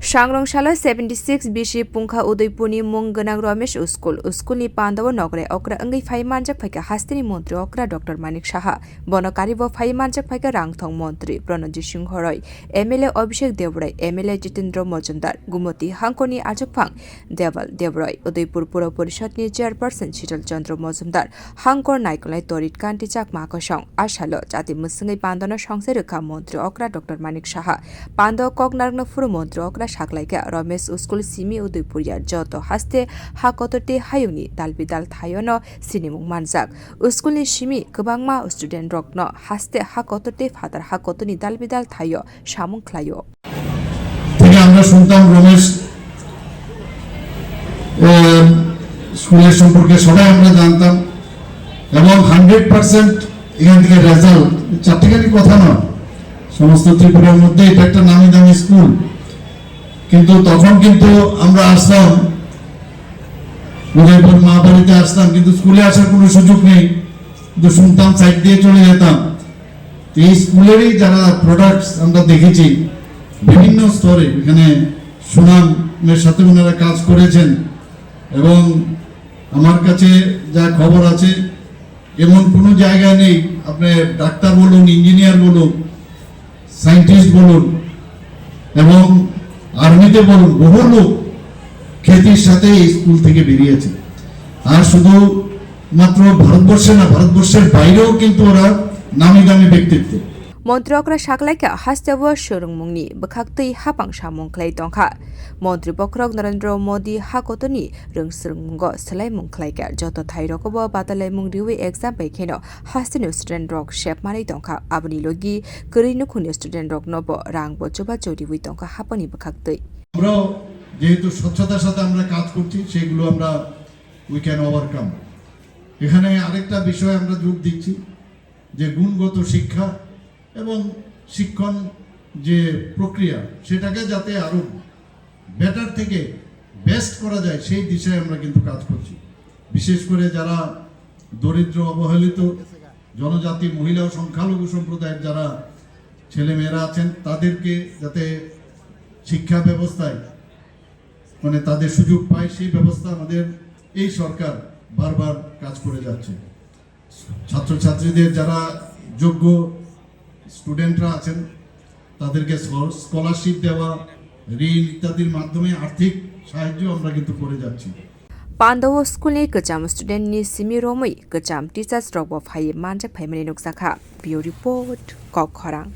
Shangrongshalo 76 BC Pungkha Udaipurni Mungganang Ramesh Uskulni Pandawa Nogre Okra Angai Phai Manjak Phaika Hastini Montri Okra Dr. Manik Shaha Bonokaribo Phai Manjak Phaika Rangthong Montri Pranajit Singh Horoi MLA Abhishek Devrai MLA Jitendra Mojumdar Gumoti Hankoni Ajokphang Deval Devrai Udaipur Pura Porishadni Chairperson Shital Chandra Mojumdar Hankor Naikolai Torit Kanti Chak Makosong Ashalo Jati Musangai Pandana Songse Rekha Montri Okra Dr. Manik Shaha Pando Kognarna Furu Montri Okra Shaklaika Ramesh Uskul Simi Udaipuria Joto Haste Hakotote Hayuni Dalbidal Thayono Sinimung Manjak Uskulni Simi Kabangma Student Rockno Haste Hakotote Father Hakotoni Dalbidal Thayo Shamung Klayo থেকে আমরা শুনতাম রমেশ স্কুলের সম্পর্কে সবাই আমরা জানতাম এবং 100% এখান থেকে রেজাল্ট চারটিখানি কথা নয় সমস্ত ত্রিপুরার মধ্যে এটা একটা নামি দামি স্কুল কিন্তু তখন কিন্তু আমরা আসতাম উদয়পুর মা বাড়িতে আসতাম কিন্তু স্কুলে আসার কোনো সুযোগ নেই কিন্তু শুনতাম সাইড দিয়ে চলে যেতাম এই স্কুলেরই যারা প্রোডাক্টস আমরা দেখেছি বিভিন্ন স্তরে এখানে সুনামের সাথে ওনারা কাজ করেছেন এবং আমার কাছে যা খবর আছে এমন কোনো জায়গা নেই আপনি ডাক্তার বলুন ইঞ্জিনিয়ার বলুন সায়েন্টিস্ট বলুন এবং আর্মিতে বলুন বহু লোক খ্যাতির সাথে এই স্কুল থেকে বেরিয়েছে আর শুধু মাত্র ভারতবর্ষে না ভারতবর্ষের বাইরেও কিন্তু ওরা নামি দামি ব্যক্তিত্ব Montri Okra Shaklaika Hastewa Shurungmungni Bakhaktui Hapang Shamung Klai Tongkha Montri Bokrok Narendra Modi Hakotoni Rungsrungmungo Salai Mungklaika Joto Thairokobo Batalai Mungriwi exam Bekeno Hastinu Student Rock Shep Mari Tongkha Abuni Logi Kurinu Kuni Student Rock Nobo Rangbo Choba Jodi Wi Tongkha Hapani Bakhaktui আমরাও যেহেতু স্বচ্ছতার সাথে আমরা কাজ করছি সেগুলো আমরা we can overcome এখানে আরেকটা বিষয় আমরা জোর দিচ্ছি যে গুণগত শিক্ষা এবং শিক্ষণ যে প্রক্রিয়া সেটাকে যাতে আরো বেটার থেকে বেস্ট করা যায় সেই দিশায় আমরা কিন্তু কাজ করছি বিশেষ করে যারা দরিদ্র অবহেলিত জনজাতি মহিলা ও সংখ্যালঘু সম্প্রদায়ের যারা ছেলেমেয়েরা আছেন তাদেরকে যাতে শিক্ষা ব্যবস্থায় মানে তাদের সুযোগ পায় সেই ব্যবস্থা আমাদের এই সরকার বারবার কাজ করে যাচ্ছে ছাত্রছাত্রীদের যারা যোগ্য স্টুডেন্টরা আছেন তাদেরকে স্কলারশিপ দেওয়া ঋণ ইত্যাদির মাধ্যমে আর্থিক সাহায্য আমরা কিন্তু করে যাচ্ছি Pandawo School ni Kacham Student ni Simi Romoi Kacham Teachers Rock of High Manjak Phaimani Nuksakha Bio Report Kokkhorang